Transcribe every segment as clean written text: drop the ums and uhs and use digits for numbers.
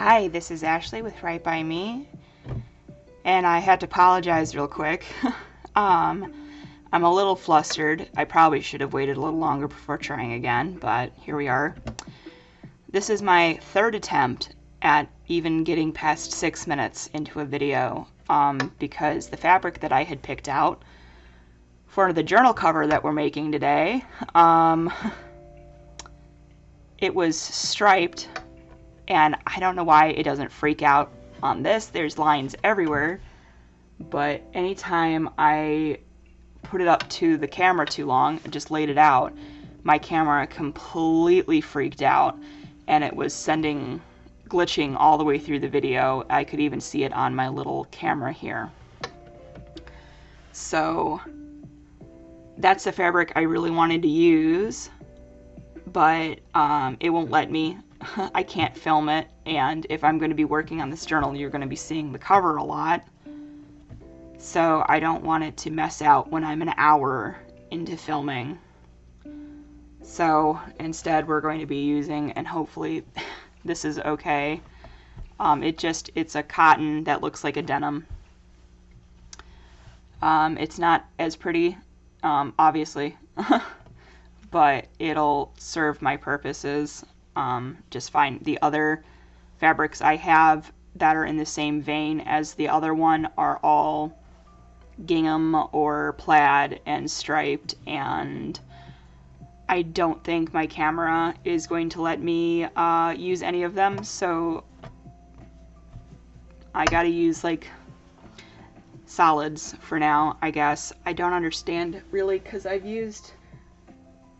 Hi, this is Ashley with Right By Me, and I had to apologize real quick. I'm a little flustered. I probably should have waited a little longer before trying again, but here we are. This is my third attempt at even getting past 6 minutes into a video, because the fabric that I had picked out for the journal cover that we're making today, it was striped. And I don't know why it doesn't freak out on this. There's lines everywhere, but anytime I put it up to the camera too long and just laid it out, my camera completely freaked out and it was glitching all the way through the video. I could even see it on my little camera here. So that's the fabric I really wanted to use, but it won't let me. I can't film it, and if I'm going to be working on this journal, you're going to be seeing the cover a lot. So I don't want it to mess out when I'm an hour into filming. So instead we're going to be using, and hopefully this is okay, it's a cotton that looks like a denim. It's not as pretty, obviously, but it'll serve my purposes just fine. The other fabrics I have that are in the same vein as the other one are all gingham or plaid and striped, and I don't think my camera is going to let me use any of them, so I gotta use like solids for now, I guess. I don't understand really, because I've used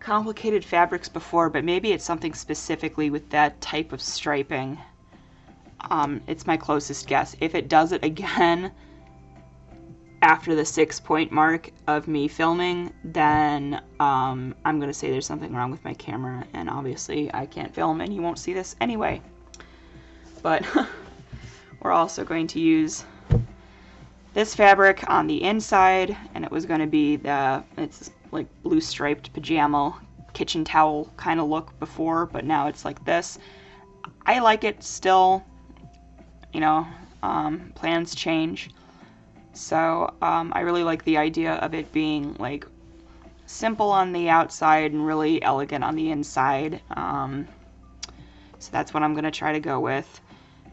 complicated fabrics before, but maybe it's something specifically with that type of striping. It's my closest guess. If it does it again after the 6-point mark of me filming, then I'm gonna say there's something wrong with my camera, and obviously I can't film and you won't see this anyway. But we're also going to use this fabric on the inside, and it was going to be it's like blue striped pajama kitchen towel kind of look before, but now it's like this. I like it still, you know, plans change. So I really like the idea of it being like simple on the outside and really elegant on the inside. So that's what I'm going to try to go with.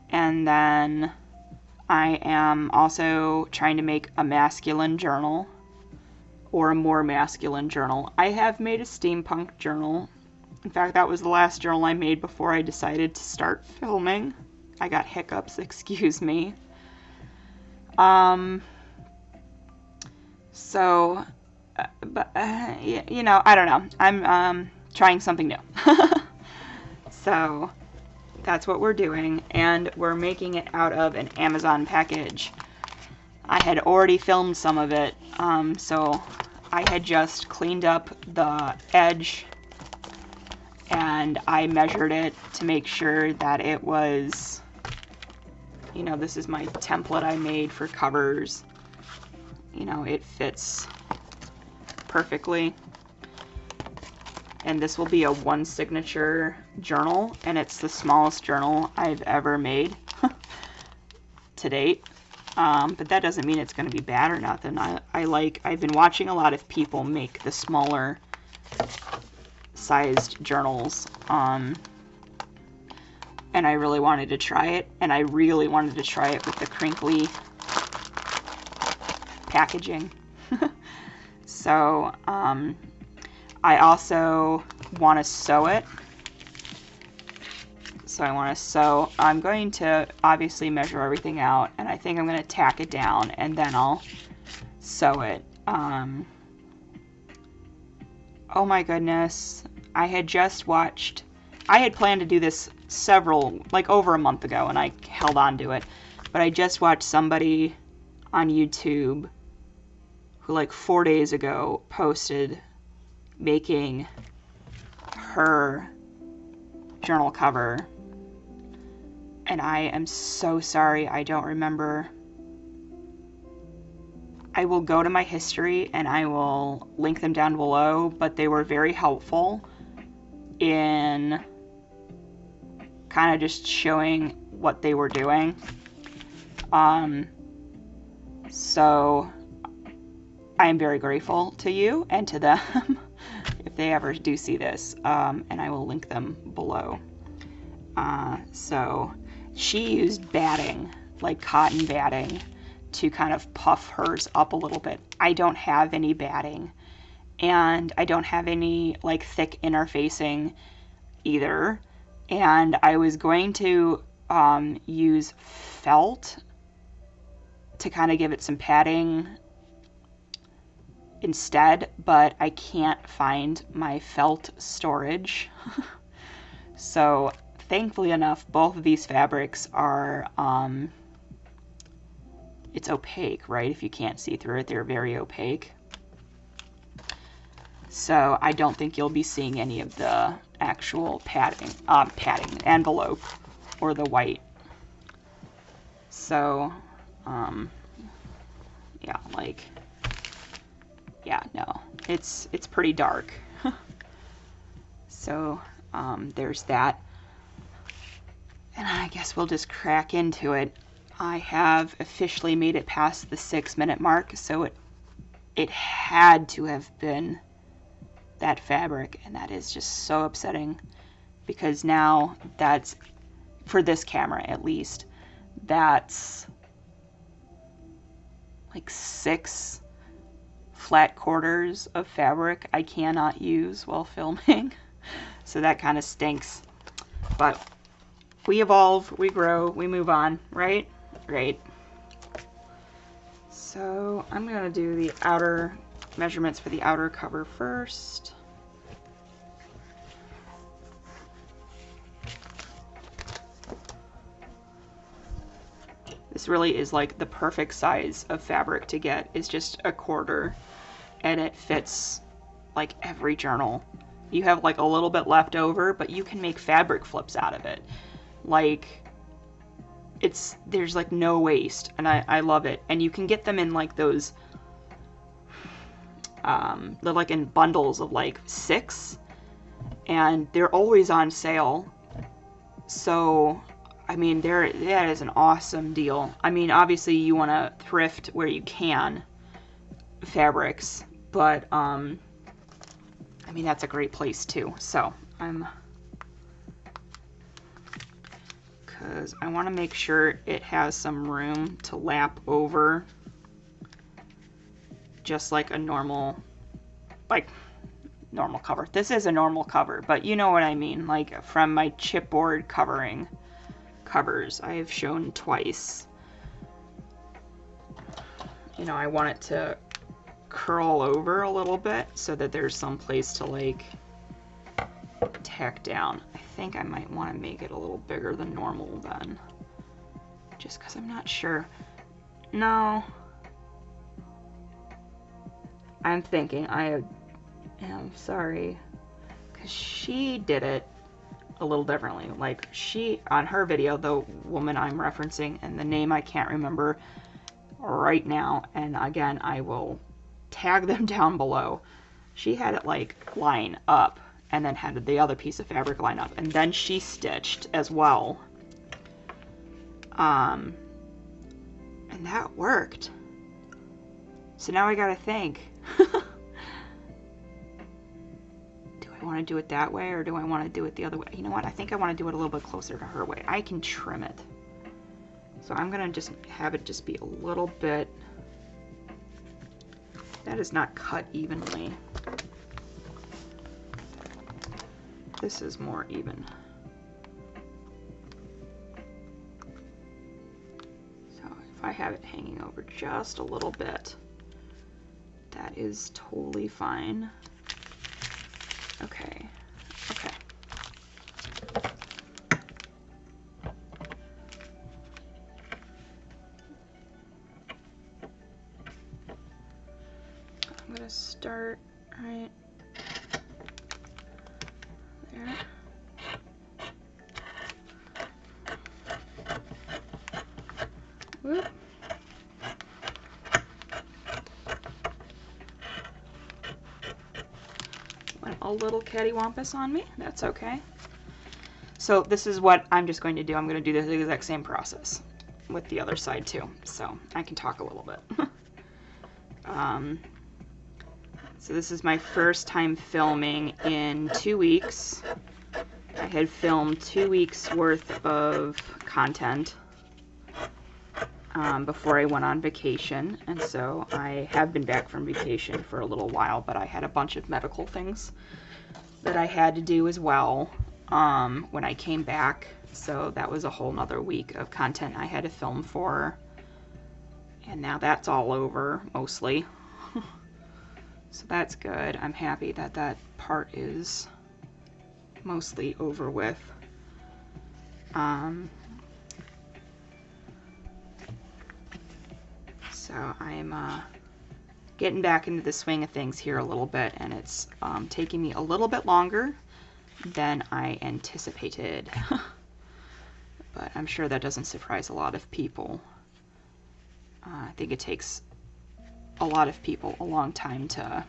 And then I am also trying to make a masculine journal, or a more masculine journal. I have made a steampunk journal. In fact, that was the last journal I made before I decided to start filming. I got hiccups, excuse me. So, you know, I don't know. I'm trying something new. So that's what we're doing, and we're making it out of an Amazon package. I had already filmed some of it, so I had just cleaned up the edge and I measured it to make sure that it was, you know, this is my template I made for covers. You know, it fits perfectly. And this will be a one signature journal, and it's the smallest journal I've ever made to date. But that doesn't mean it's going to be bad or nothing. I've been watching a lot of people make the smaller sized journals, and I really wanted to try it, and I really wanted to try it with the crinkly packaging. So, I also want to sew it. So I want to sew. I'm going to obviously measure everything out, and I think I'm going to tack it down and then I'll sew it. Oh my goodness. I had planned to do this over a month ago, and I held on to it. But I just watched somebody on YouTube who like 4 days ago posted making her journal cover, and I am so sorry I don't remember. I will go to my history and I will link them down below, but they were very helpful in kind of just showing what they were doing. So I am very grateful to you and to them if they ever do see this, and I will link them below. So she used batting, like cotton batting, to kind of puff hers up a little bit. I don't have any batting, and I don't have any like thick interfacing either, and I was going to use felt to kind of give it some padding instead, but I can't find my felt storage. So thankfully enough, both of these fabrics are it's opaque, right? If you can't see through it, they're very opaque. So I don't think you'll be seeing any of the actual padding envelope or the white. So, yeah, like, yeah, no, it's pretty dark. So, there's that. And I guess we'll just crack into it. I have officially made it past the 6-minute mark, so it had to have been that fabric, and that is just so upsetting, because now that's, for this camera at least, that's like 6 flat quarters of fabric I cannot use while filming. So that kind of stinks, but we evolve, we grow, we move on, right? Great. So I'm going to do the outer measurements for the outer cover first. This really is like the perfect size of fabric to get. It's just 1/4, and it fits like every journal. You have like a little bit left over, but you can make fabric flips out of it. Like, there's like no waste, and I love it. And you can get them in like those, they're like in bundles of like 6, and they're always on sale. So, I mean, that is an awesome deal. I mean, obviously you want to thrift where you can fabrics, but I mean, that's a great place too. So because I want to make sure it has some room to lap over, just like a normal cover. This is a normal cover, but you know what I mean, like from my chipboard covers I have shown twice. You know, I want it to curl over a little bit so that there's some place to like tack down. I think I might want to make it a little bigger than normal then, just because I'm not sure. No, I'm thinking I am sorry, because she did it a little differently. Like, she, on her video, the woman I'm referencing, and the name I can't remember right now, and again, I will tag them down below. She had it like line up, and then had the other piece of fabric line up, and then she stitched as well. And that worked. So now I gotta think. I want to do it that way, or do I want to do it the other way? You know what? I think I want to do it a little bit closer to her way. I can trim it. So I'm going to just have it just be a little bit. That is not cut evenly. This is more even. So if I have it hanging over just a little bit, that is totally fine. Okay, okay. I'm gonna start right there. Whoop. Went a little cattywampus on me. That's okay. So this is what I'm just going to do. I'm going to do the exact same process with the other side too, so I can talk a little bit. So this is my first time filming in 2 weeks. I had filmed 2 weeks worth of content before I went on vacation, and so I have been back from vacation for a little while, but I had a bunch of medical things that I had to do as well when I came back, so that was a whole nother week of content I had to film for, and now that's all over, mostly. So that's good. I'm happy that that part is mostly over with. So I'm getting back into the swing of things here a little bit, and it's taking me a little bit longer than I anticipated. But I'm sure that doesn't surprise a lot of people. I think it takes a lot of people a long time to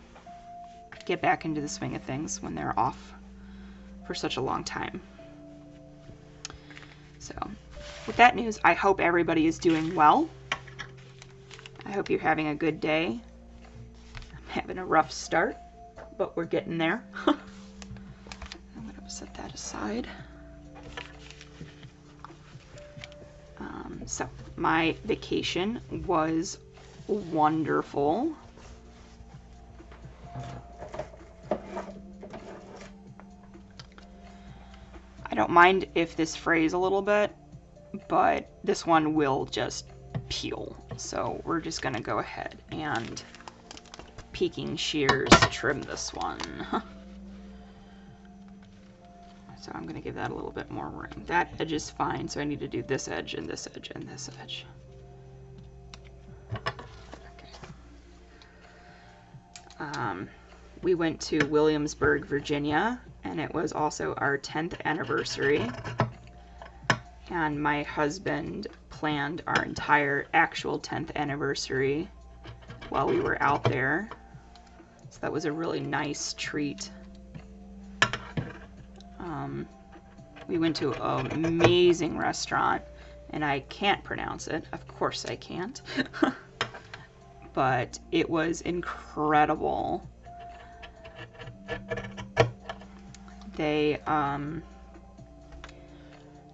get back into the swing of things when they're off for such a long time. So with that news, I hope everybody is doing well. I hope you're having a good day. I'm having a rough start, but we're getting there. I'm going to set that aside. So my vacation was wonderful. I don't mind if this frays a little bit, but this one will just peel. So we're just going to go ahead and peaking shears trim this one. So I'm going to give that a little bit more room. That edge is fine, so I need to do this edge and this edge and this edge. Okay. We went to Williamsburg, Virginia, and it was also our 10th anniversary. And my husband planned our entire actual 10th anniversary while we were out there. So that was a really nice treat. We went to an amazing restaurant, and I can't pronounce it. Of course I can't. But it was incredible. They,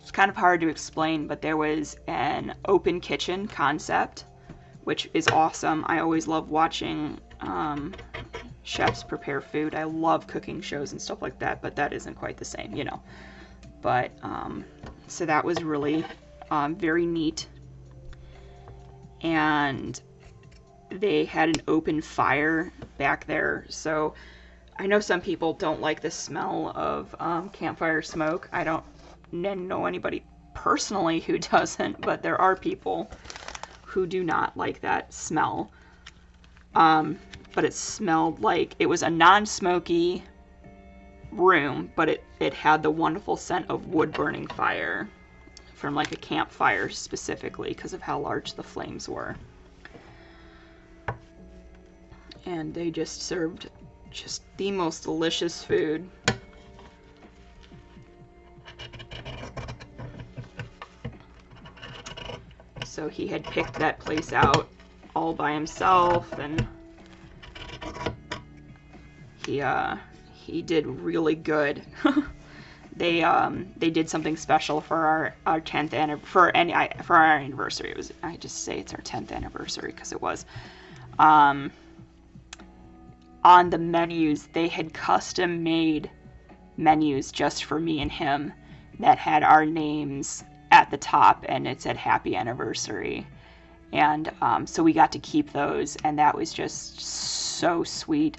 it's kind of hard to explain, but there was an open kitchen concept, which is awesome. I always love watching chefs prepare food. I love cooking shows and stuff like that, but that isn't quite the same, you know. But, so that was really very neat. And they had an open fire back there, so I know some people don't like the smell of campfire smoke. I don't know anybody personally who doesn't, but there are people who do not like that smell. But it smelled like it was a non-smoky room, but it had the wonderful scent of wood burning fire from like a campfire specifically because of how large the flames were. And they just served just the most delicious food. So he had picked that place out all by himself, and he did really good. They did something special for our 10th for our anniversary. It was, I just say it's our 10th anniversary because it was. On the menus, they had custom made menus just for me and him that had our names at the top, and it said happy anniversary. And so we got to keep those, and that was just so sweet.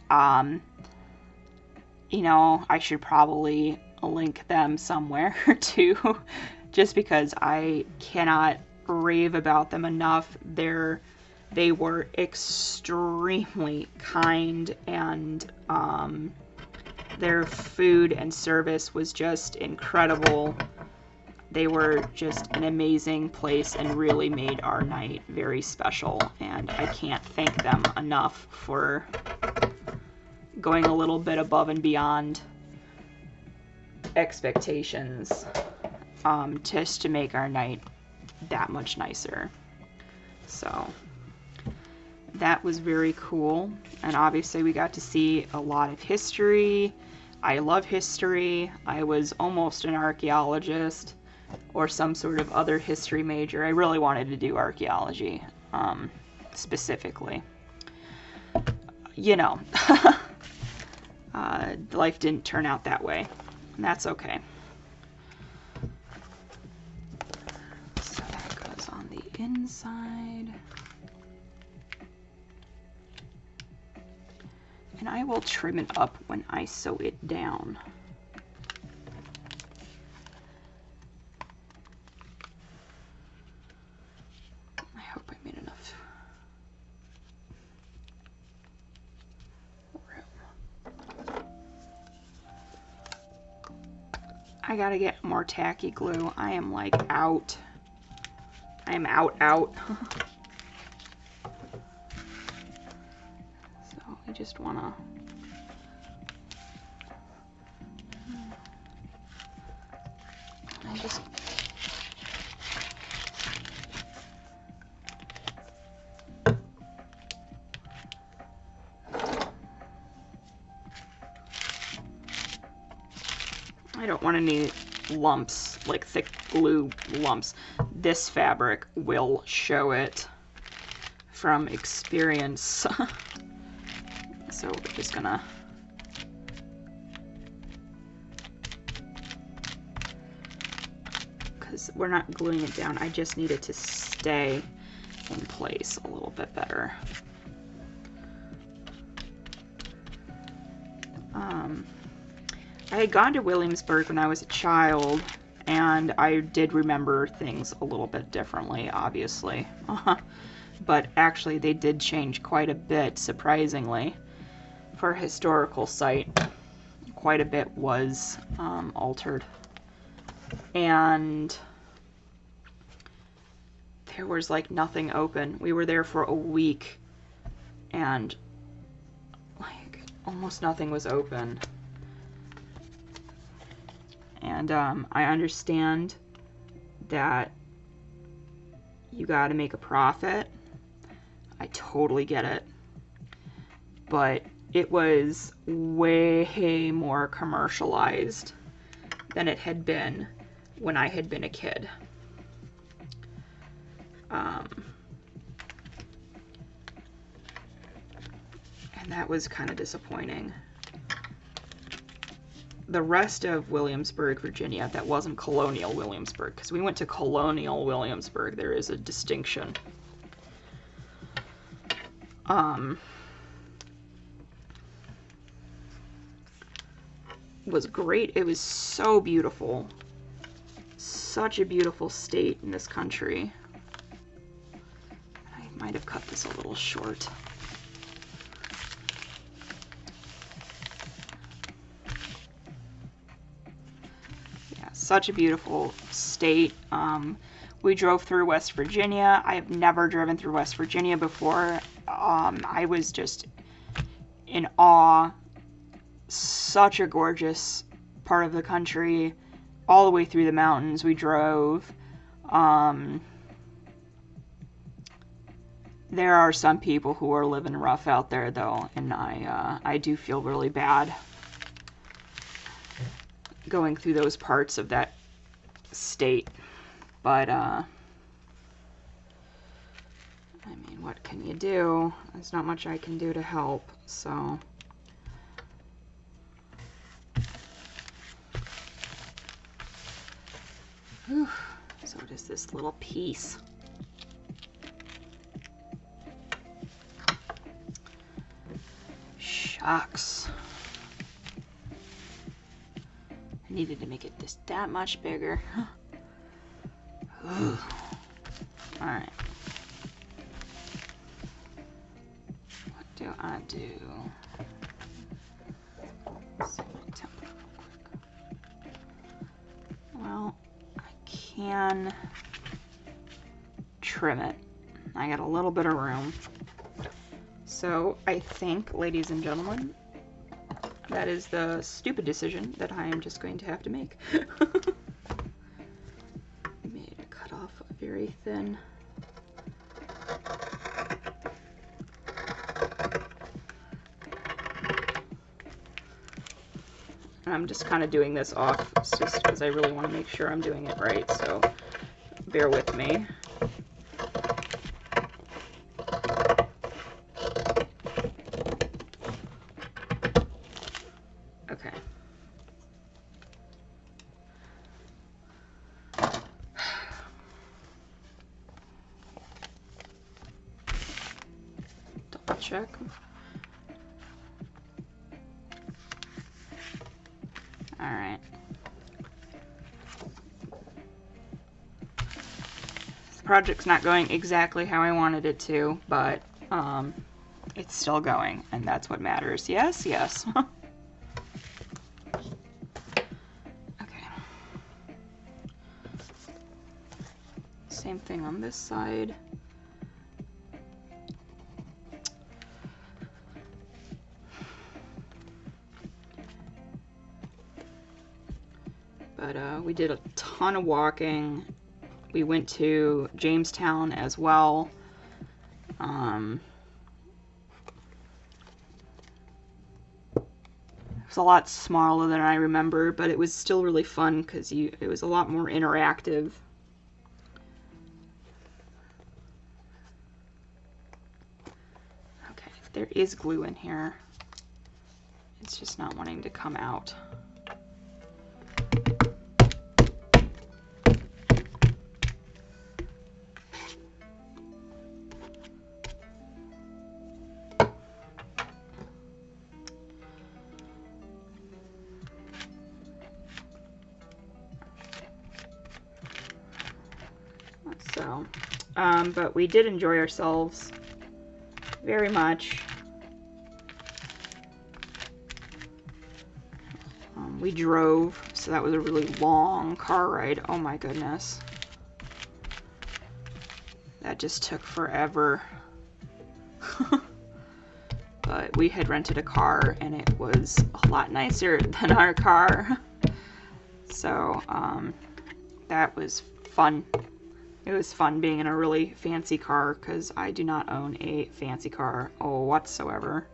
You know, I should probably link them somewhere too, just because I cannot rave about them enough. They were extremely kind, and their food and service was just incredible. They were just an amazing place and really made our night very special, and I can't thank them enough for going a little bit above and beyond expectations, just to make our night that much nicer. So that was very cool, and obviously we got to see a lot of history. I love history. I was almost an archaeologist or some sort of other history major. I really wanted to do archaeology, specifically. You know, life didn't turn out that way, and that's okay. So that goes on the inside. And I will trim it up when I sew it down. I hope I made enough room. I gotta get more tacky glue. I am like out. I am out. I just wanna I don't want any lumps, like thick glue lumps. This fabric will show it from experience. So we're just gonna because we're not gluing it down, I just need it to stay in place a little bit better. I had gone to Williamsburg when I was a child, and I did remember things a little bit differently, obviously. But actually they did change quite a bit, surprisingly. For a historical site, quite a bit was altered. And there was like nothing open. We were there for a week and like almost nothing was open. And I understand that you gotta make a profit. I totally get it. But it was way more commercialized than it had been when I had been a kid. And that was kind of disappointing. The rest of Williamsburg, Virginia, that wasn't colonial Williamsburg, because we went to colonial Williamsburg, there is a distinction. Was great. It was so beautiful. Such a beautiful state in this country. I might have cut this a little short. Yeah, such a beautiful state. We drove through West Virginia. I have never driven through West Virginia before. I was just in awe. Such a gorgeous part of the country. All the way through the mountains we drove. There are some people who are living rough out there though, and I do feel really bad going through those parts of that state. But I mean, what can you do? There's not much I can do to help, so. Whew. So what is this little piece? Shucks. I needed to make it just that much bigger. Alright. What do I do? Set my template real quick. Well, I can trim it. I got a little bit of room. So I think, ladies and gentlemen, that is the stupid decision that I am just going to have to make. Made a cut off very thin. And I'm just kind of doing this off just because I really want to make sure I'm doing it right, so bear with me. Okay. Double check. All right. This project's not going exactly how I wanted it to, but it's still going, and that's what matters. Yes, yes. Okay. Same thing on this side. But we did a ton of walking. We went to Jamestown as well. It was a lot smaller than I remember, but it was still really fun because it was a lot more interactive. Okay, there is glue in here. It's just not wanting to come out. So, but we did enjoy ourselves very much. We drove, so that was a really long car ride. Oh my goodness. That just took forever. But we had rented a car, and it was a lot nicer than our car. So, that was fun. It was fun being in a really fancy car, because I do not own a fancy car whatsoever.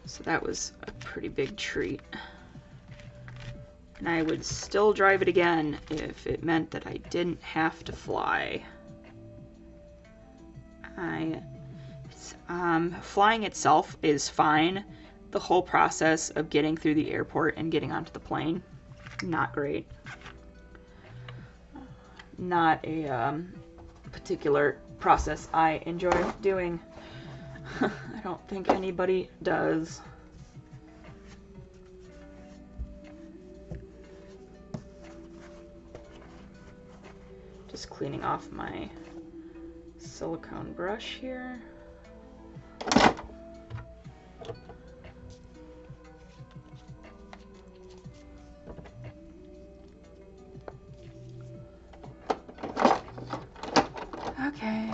So that was a pretty big treat. And I would still drive it again if it meant that I didn't have to fly. Flying itself is fine. The whole process of getting through the airport and getting onto the plane, not great. Not a particular process I enjoy doing. I don't think anybody does. Just cleaning off my silicone brush here. Okay.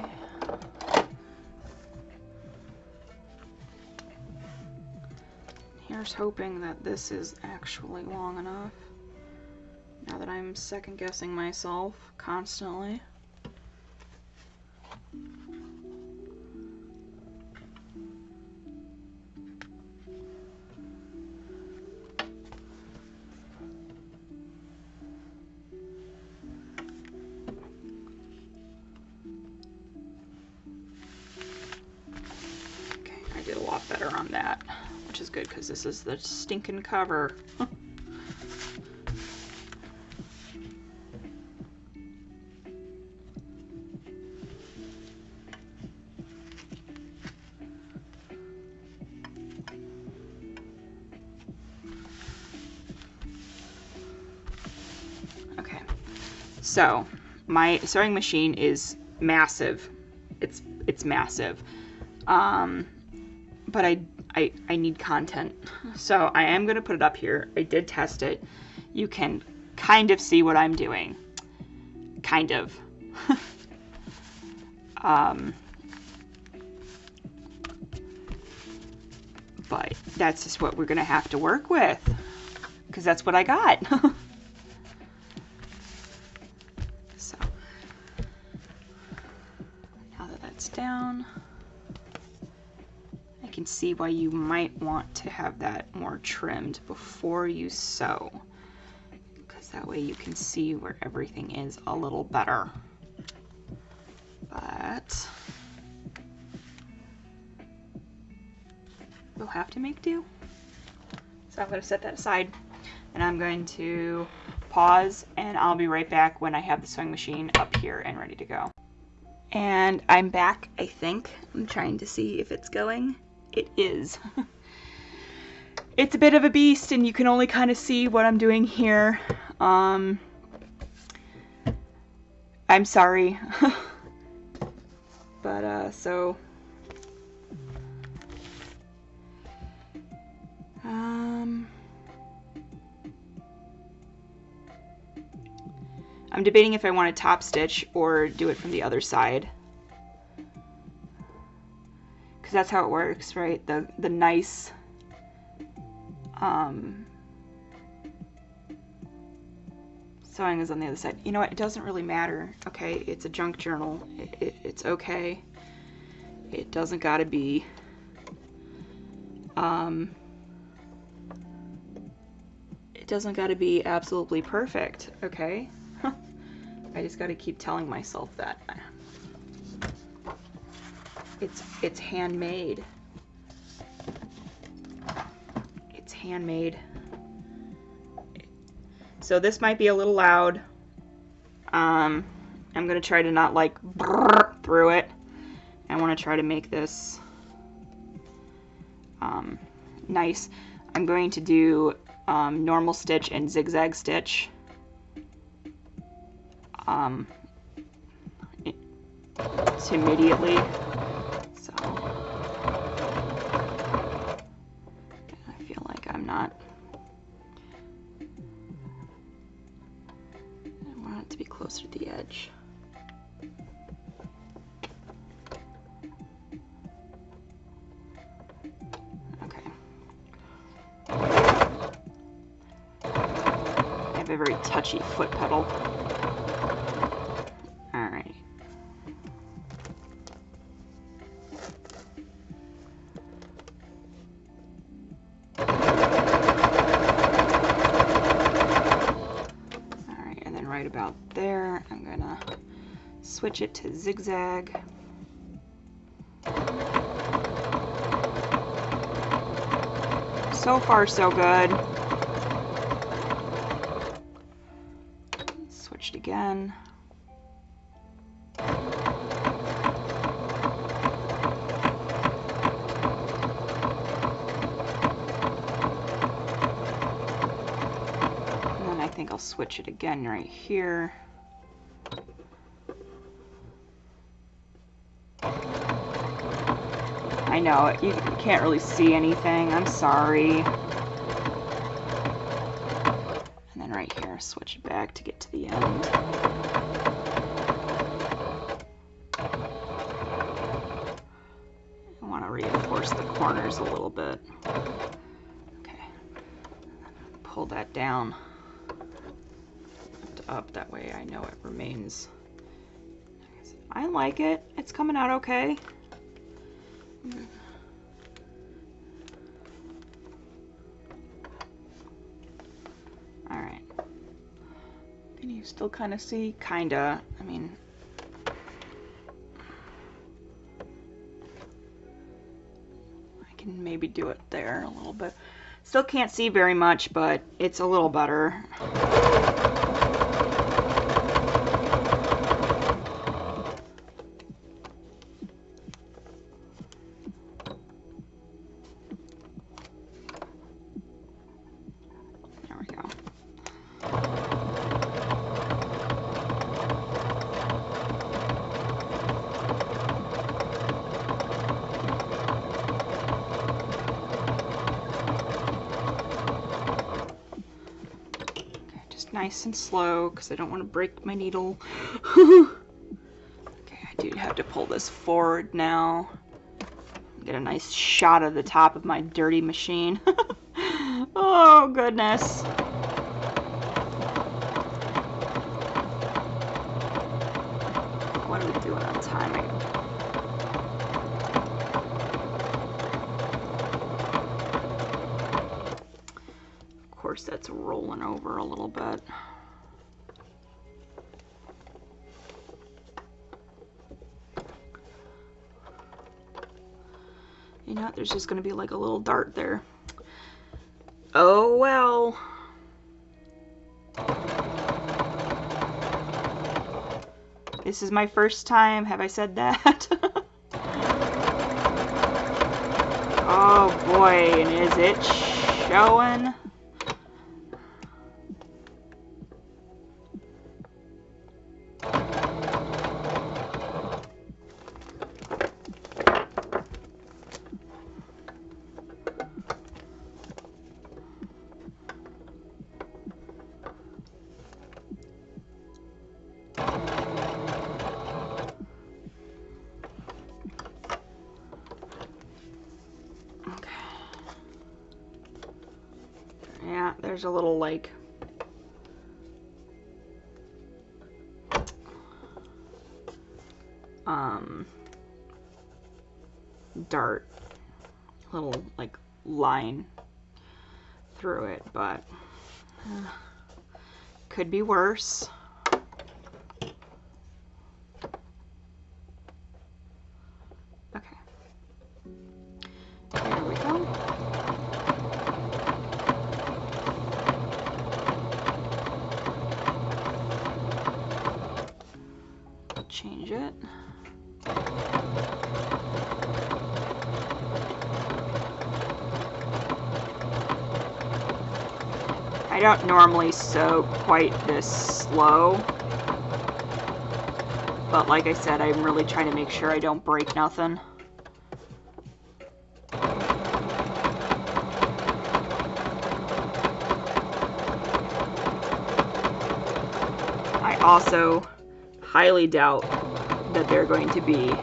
Here's hoping that this is actually long enough. Now that I'm second guessing myself constantly. Okay, I did a lot better on that, which is good because this is the stinking cover. So my sewing machine is massive. It's massive. But I need content. So I am gonna put it up here. I did test it. You can kind of see what I'm doing. Kind of. But that's just what we're gonna have to work with, because that's what I got. So now that that's down, I can see why you might want to have that more trimmed before you sew, because that way you can see where everything is a little better. But we'll have to make do. So I'm going to set that aside, and I'm going to pause, and I'll be right back when I have the sewing machine up here and ready to go. And I'm back, I think. I'm trying to see if it's going. It is. It's a bit of a beast, and you can only kind of see what I'm doing here. I'm sorry. But, I'm debating if I want to top stitch or do it from the other side, because that's how it works, right? The nice sewing is on the other side. You know what? It doesn't really matter. Okay, it's a junk journal. It's okay. It doesn't gotta be. It doesn't gotta be absolutely perfect. Okay. I just gotta keep telling myself that. It's handmade. It's handmade. So this might be a little loud. I'm gonna try to not like brrr through it. I want to try to make this nice. I'm going to do normal stitch and zigzag stitch immediately. So I feel like I'm not. I want it to be closer to the edge. A very touchy foot pedal. Alright. Alright, and then right about there, I'm gonna switch it to zigzag. So far, so good. Switched again. And then I think I'll switch it again right here. I know, you can't really see anything. I'm sorry. And then right here, switch it back to get to the end. I want to reinforce the corners a little bit. Okay. Pull that down up, that way I know it remains. I like it. It's coming out okay. Alright. Can you still kind of see? Kinda. I mean, I can maybe do it there a little bit. Still can't see very much, but it's a little better. Nice and slow, because I don't want to break my needle. Okay, I do have to pull this forward now. Get a nice shot of the top of my dirty machine. Oh, goodness. What are we doing on timing? Of course, that's rolling over a little bit. You know, there's just going to be like a little dart there. Oh, well. This is my first time. Have I said that? Oh, boy. And is it showing? Yeah, there's a little like dart, little like line through it, but could be worse. Okay, here we go. Change it. I don't normally sew quite this slow, but like I said, I'm really trying to make sure I don't break nothing. I also highly doubt that they're going to be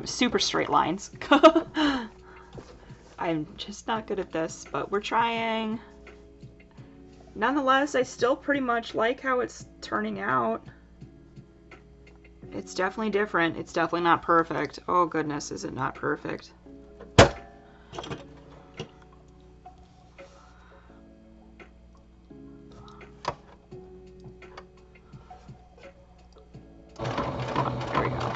super straight lines. I'm just not good at this, but we're trying. Nonetheless, I still pretty much like how it's turning out. It's definitely different. It's definitely not perfect. Oh goodness, is it not perfect? There we go.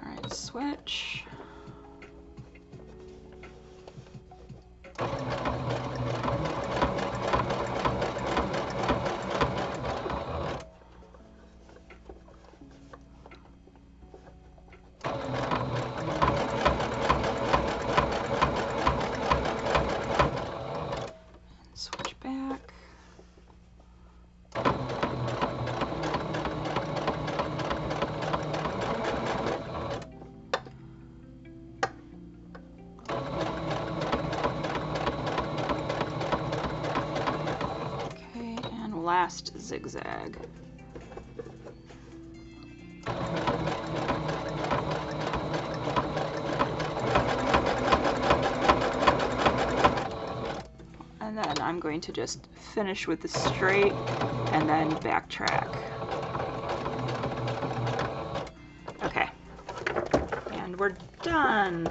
Alright, switch. Switch back. Okay, and last zigzag. And then I'm going to just finish with the straight and then backtrack. Okay, and we're done.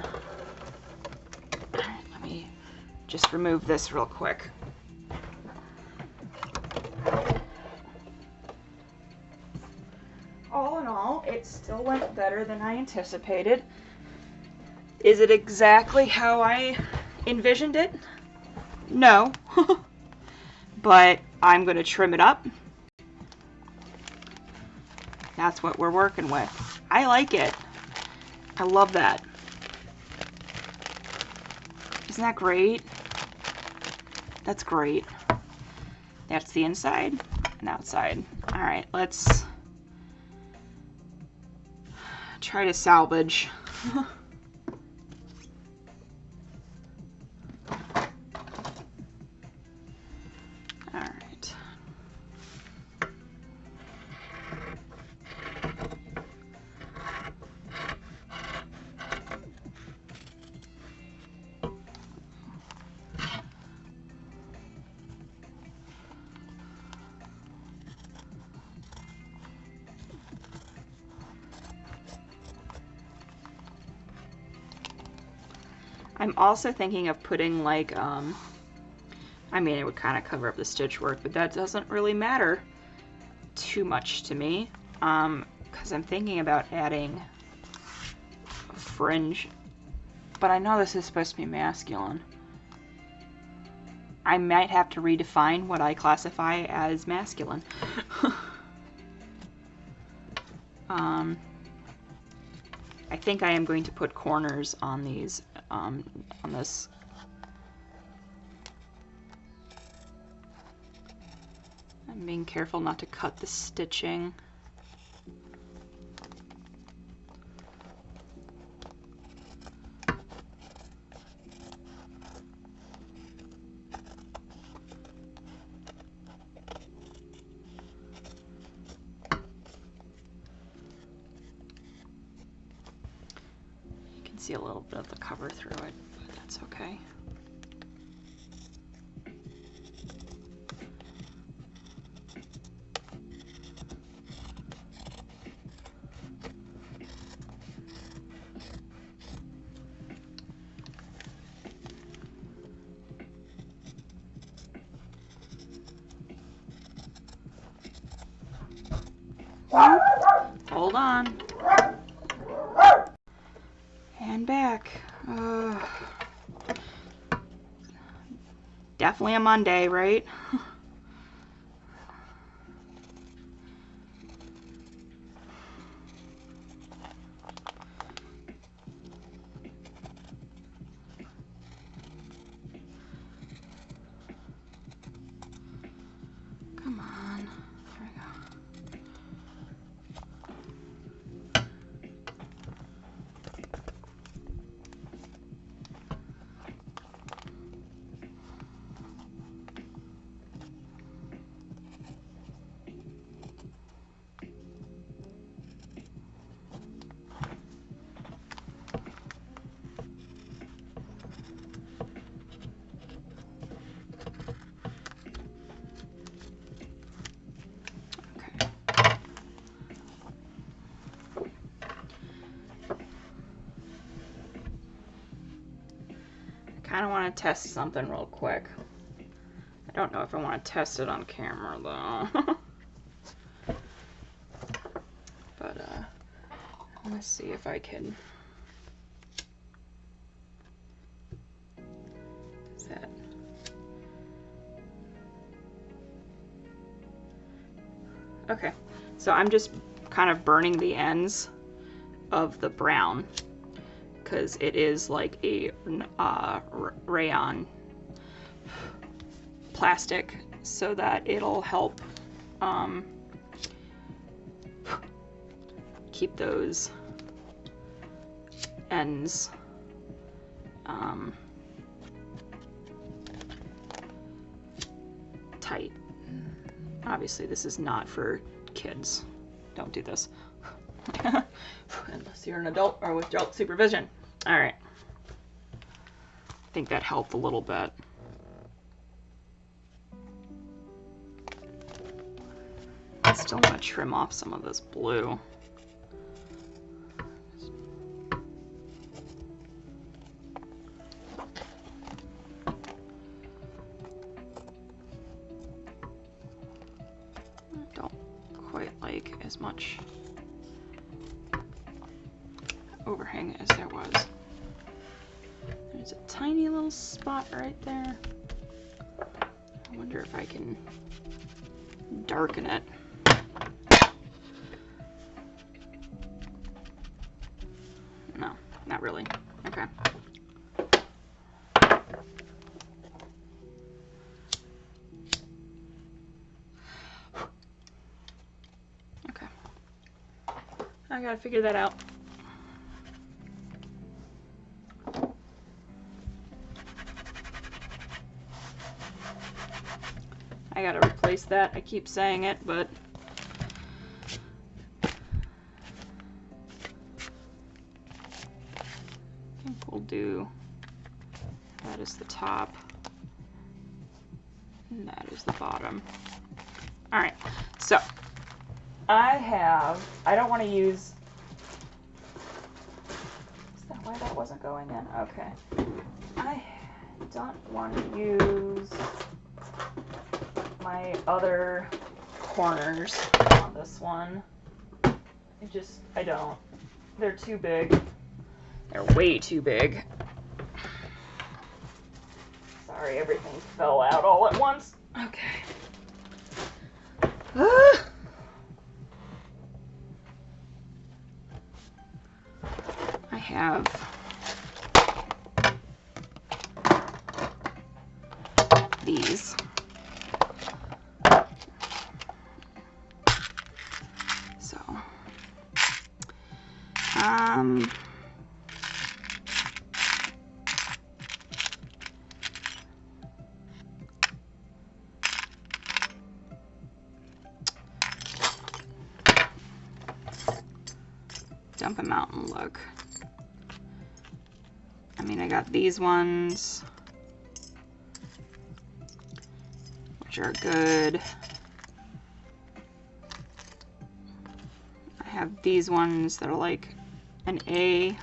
All right, let me just remove this real quick. All in all, it still went better than I anticipated. Is it exactly how I envisioned it? No, but I'm going to trim it up. That's what we're working with. I like it. I love that. Isn't that great? That's great. That's the inside and outside. All right, let's try to salvage. All right. I'm also thinking of putting like, I mean, it would kind of cover up the stitch work, but that doesn't really matter too much to me, because I'm thinking about adding a fringe, but I know this is supposed to be masculine. I might have to redefine what I classify as masculine. I think I am going to put corners on these, on this. I'm being careful not to cut the stitching. See a little bit of the cover through it, but that's okay. Hold on. And back. Definitely a Monday, right? Come on. There we go. I kind of want to test something real quick. I don't know if I want to test it on camera though. But I'm gonna see if I can. Is that? Okay, so I'm just kind of burning the ends of the brown, because it is like a rayon plastic, so that it'll help keep those ends tight. Obviously this is not for kids. Don't do this. Unless you're an adult or with adult supervision. All right. I think that helped a little bit. I still want to trim off some of this blue. I don't quite like as much overhang as there was. There's a tiny little spot right there. I wonder if I can darken it. No, not really. Okay. Okay. I gotta figure that out. I gotta replace that. I keep saying it, but I think we'll do that is the top and that is the bottom. All right, so I don't want to use, what's that why that wasn't going in. Okay. I don't want to use my other corners on this one. I don't. They're too big. They're way too big. Sorry, everything fell out all at once. Okay. I have these. So, dump them out and look. I mean, I got these ones, which are good. I have these ones that are like an A.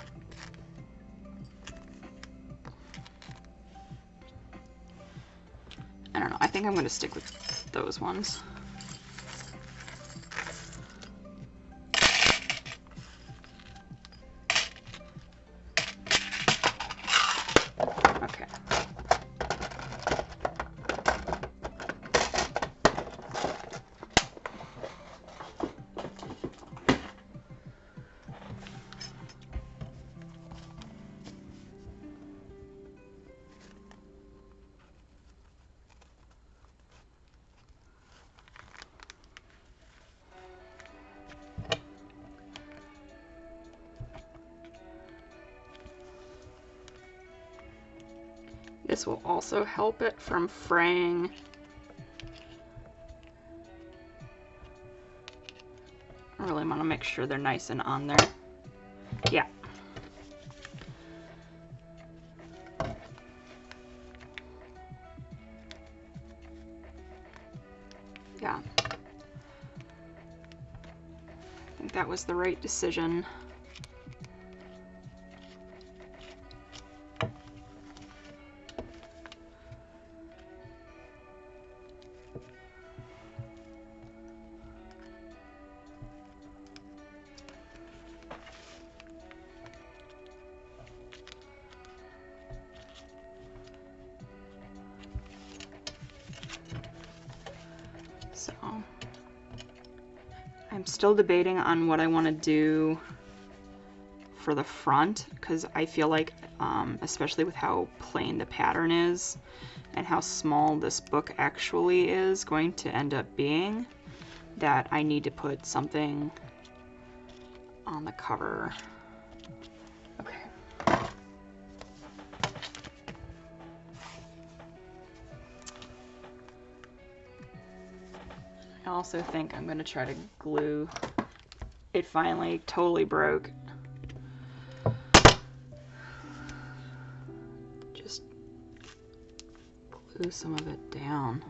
I don't know. I think I'm going to stick with those ones. Okay. This will also help it from fraying. I really want to make sure they're nice and on there. Yeah. Yeah. I think that was the right decision. So I'm still debating on what I want to do for the front, because I feel like, especially with how plain the pattern is and how small this book actually is going to end up being, that I need to put something on the cover. Okay. I also think I'm going to try to glue. It finally totally broke. Just glue some of it down.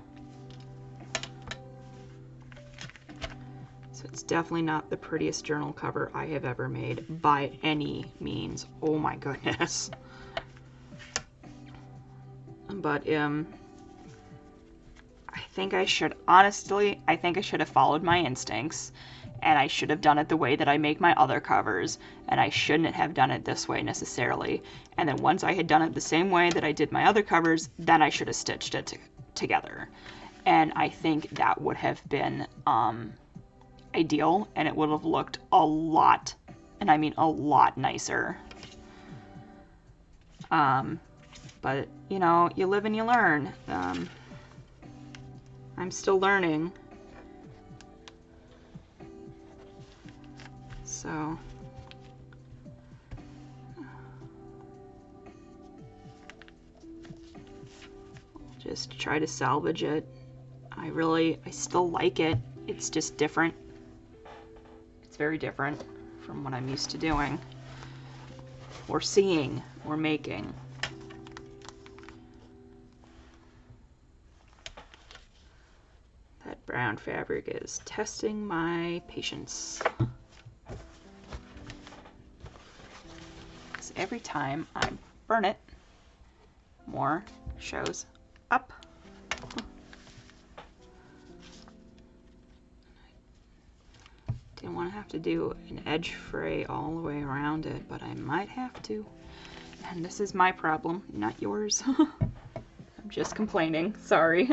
So it's definitely not the prettiest journal cover I have ever made by any means. Oh my goodness. But I think I should have followed my instincts, and I should have done it the way that I make my other covers, and I shouldn't have done it this way necessarily. And then once I had done it the same way that I did my other covers, then I should have stitched it together. And I think that would have been ideal, and it would have looked a lot, and I mean a lot nicer. But you know, you live and you learn. I'm still learning. So just try to salvage it. I still like it. It's just different. It's very different from what I'm used to doing, or seeing, or making. That brown fabric is testing my patience. because every time I burn it, more shows up. Didn't want to have to do an edge fray all the way around it, but I might have to. And this is my problem, not yours. I'm just complaining, sorry.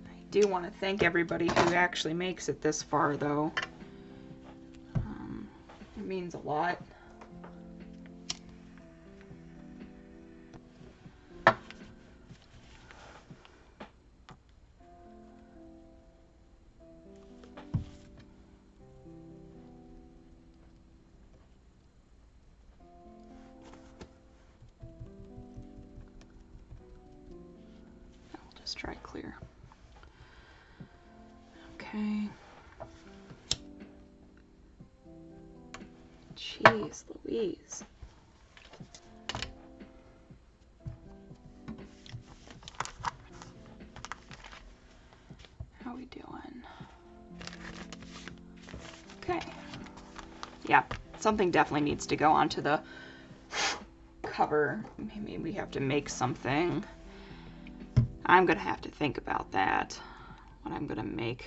I do want to thank everybody who actually makes it this far, though. It means a lot. Just dry clear. Okay. Jeez Louise. How we doing? Okay. Yeah, something definitely needs to go onto the cover. Maybe we have to make something. I'm gonna have to think about that, what I'm gonna make.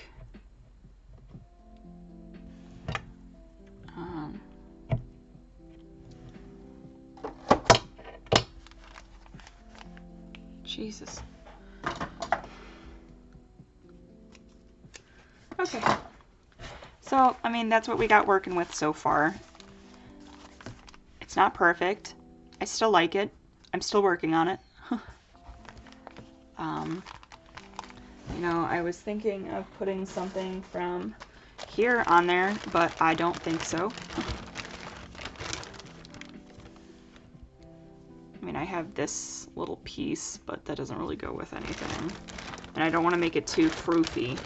Jesus. Okay. So, I mean, that's what we got working with so far. It's not perfect. I still like it. I'm still working on it. You know, I was thinking of putting something from here on there, but I don't think so. I mean, I have this little piece, but that doesn't really go with anything. And I don't want to make it too froofy.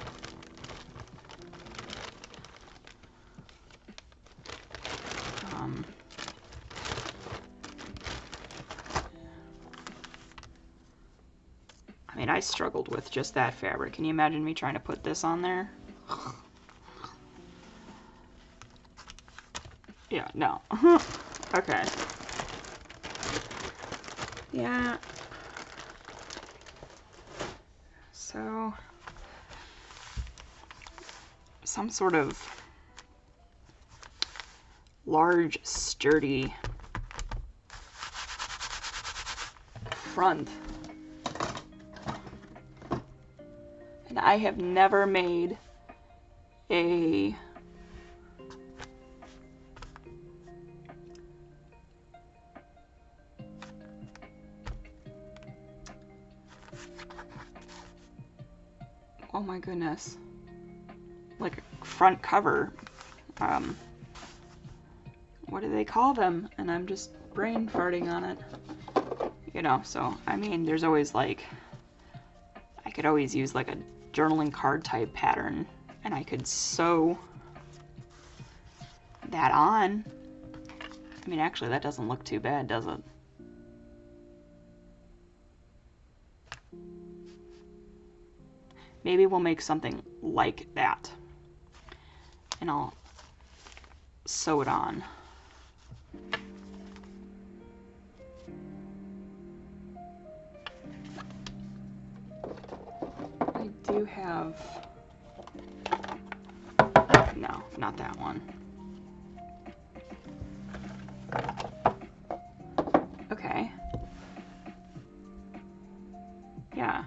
I mean, I struggled with just that fabric. Can you imagine me trying to put this on there? Yeah, no. Okay. Yeah. So, some sort of large, sturdy front. And I have never made a oh my goodness, like a front cover. What do they call them? And I'm just brain farting on it. You know, so I mean, there's always like, I could always use like a journaling card type pattern, and I could sew that on. I mean, actually, that doesn't look too bad, does it? Maybe we'll make something like that, and I'll sew it on. I do have, no, not that one. Okay. Yeah.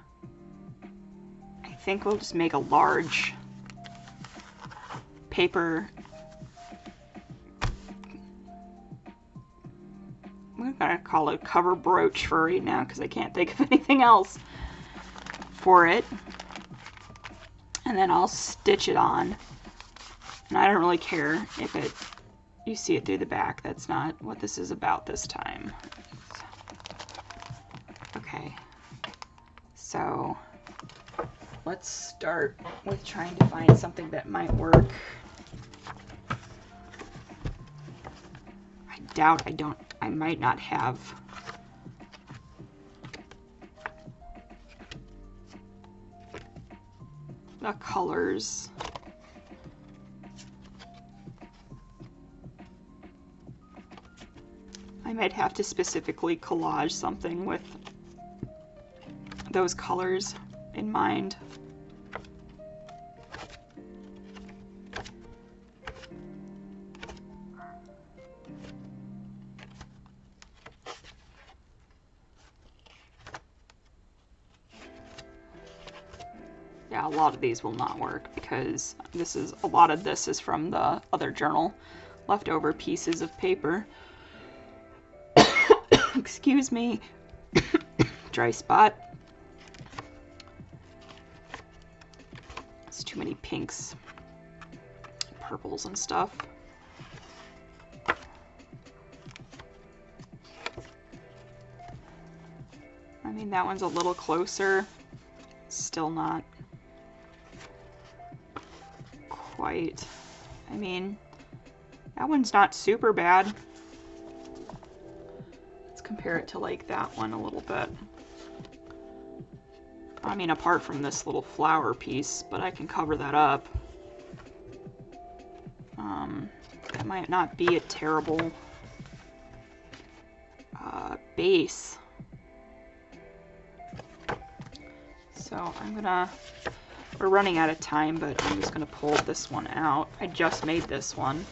I think we'll just make a large paper. We're gonna call it a cover brooch for right now because I can't think of anything else for it. And then I'll stitch it on. And I don't really care if it, you see it through the back. That's not what this is about this time. Okay. So let's start with trying to find something that might work. I doubt I might not have the colors. might have to specifically collage something with those colors in mind. Yeah, a lot of these will not work because a lot of this is from the other journal, leftover pieces of paper. Excuse me. Dry spot. It's too many pinks, purples and stuff. I mean, that one's a little closer. Still not quite. I mean, that one's not super bad. Let's compare it to like that one a little bit. I mean, apart from this little flower piece, but I can cover that up. That might not be a terrible base. So we're running out of time, but I'm just gonna pull this one out. I just made this one.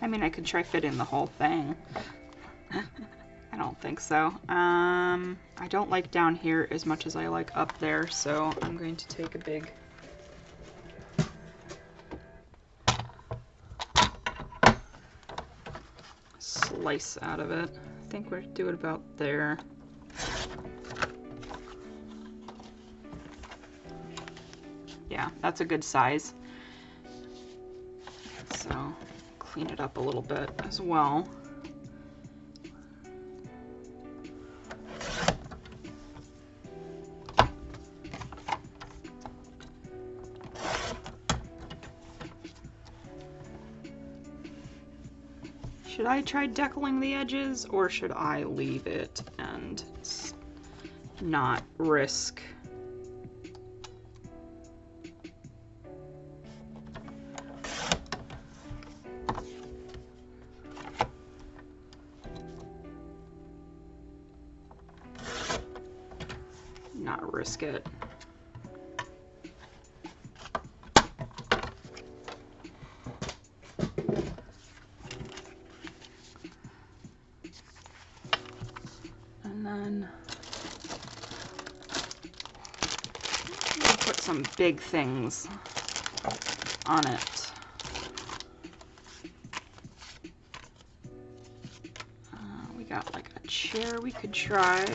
I mean, I could try fitting the whole thing. I don't think so. I don't like down here as much as I like up there, so I'm going to take a big slice out of it. I think we're doing about there. Yeah, that's a good size. So clean it up a little bit as well. Should I try decaling the edges, or should I leave it and not risk? Not risk it. And then we'll put some big things on it. We got like a chair we could try.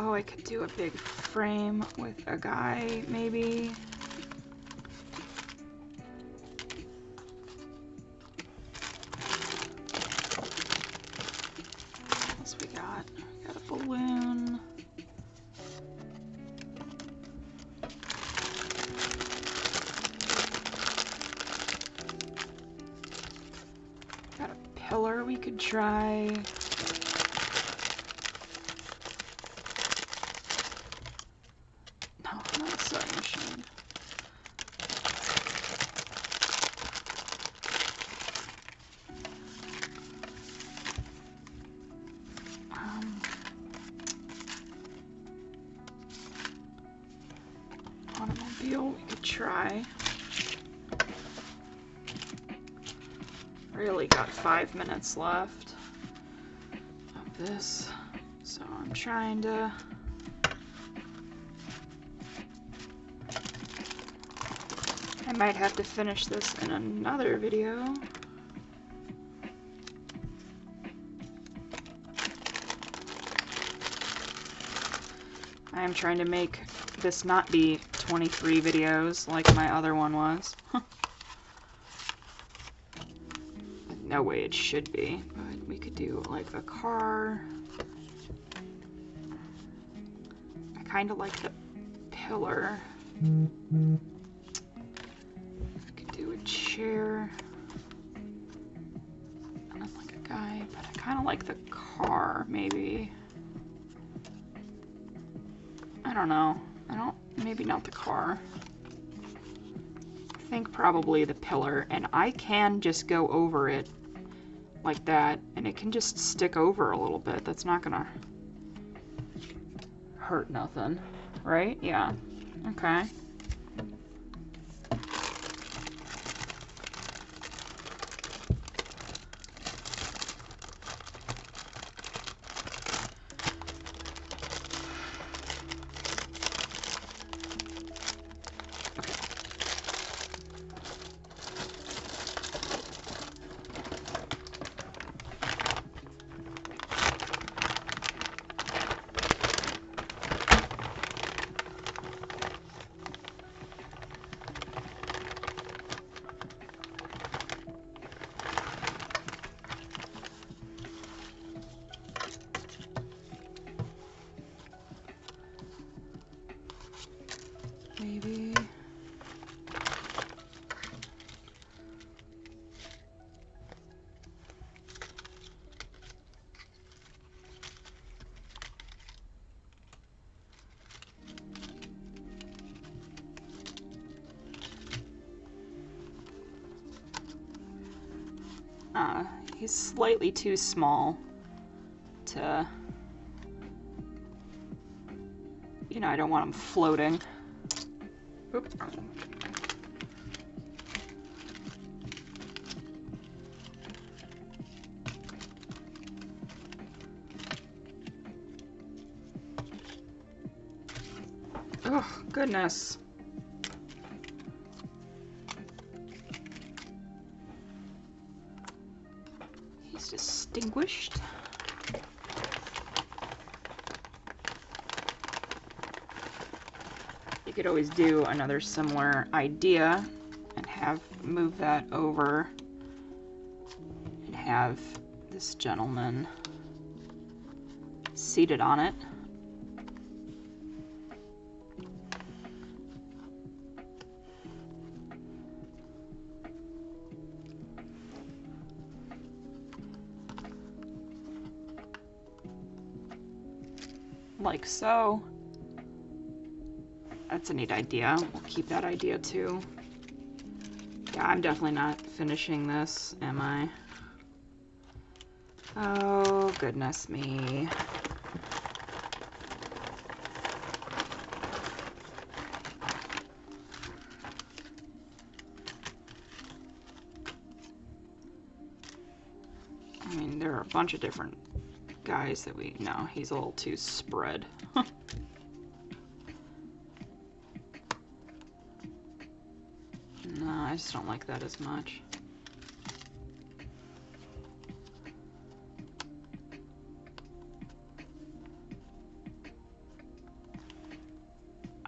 Oh, I could do a big frame with a guy, maybe. What else we got? We got a balloon. Got a pillar we could try. Automobile we could try. Really got 5 minutes left of this, so I'm trying to I might have to finish this in another video. I'm trying to make this not be 23 videos like my other one was. No way it should be, but we could do like a car. I kind of like the pillar. We could do a chair. I don't like a guy, but I kind of like the car, maybe. I don't know. Maybe not the car. I think probably the pillar, and I can just go over it like that, and it can just stick over a little bit. That's not gonna hurt nothing, right? Yeah. Okay. Maybe. He's slightly too small to, you know, I don't want him floating. Oops. Oh, goodness. He's distinguished. You could always do another similar idea and move that over and have this gentleman seated on it. Like so. That's a neat idea. We'll keep that idea too. Yeah, I'm definitely not finishing this, am I? Oh, goodness me. I mean, there are a bunch of different guys that no, he's a little too spread. No, I just don't like that as much.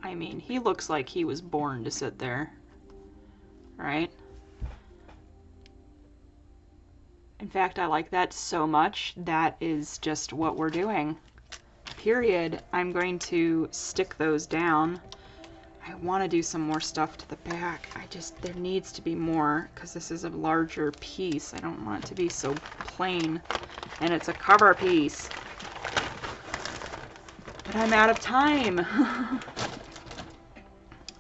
I mean, he looks like he was born to sit there, right? In fact, I like that so much. That is just what we're doing. Period. I'm going to stick those down. I want to do some more stuff to the back. There needs to be more because this is a larger piece. I don't want it to be so plain. And it's a cover piece. But I'm out of time.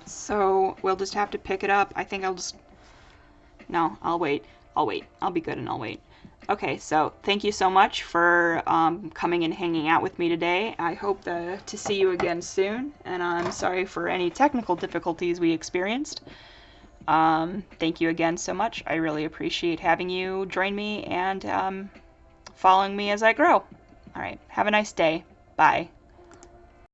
So we'll just have to pick it up. I think no, I'll wait. I'll be good and I'll wait. Okay, so thank you so much for coming and hanging out with me today. I hope to see you again soon, and I'm sorry for any technical difficulties we experienced. Thank you again so much. I really appreciate having you join me and following me as I grow. All right, have a nice day. Bye.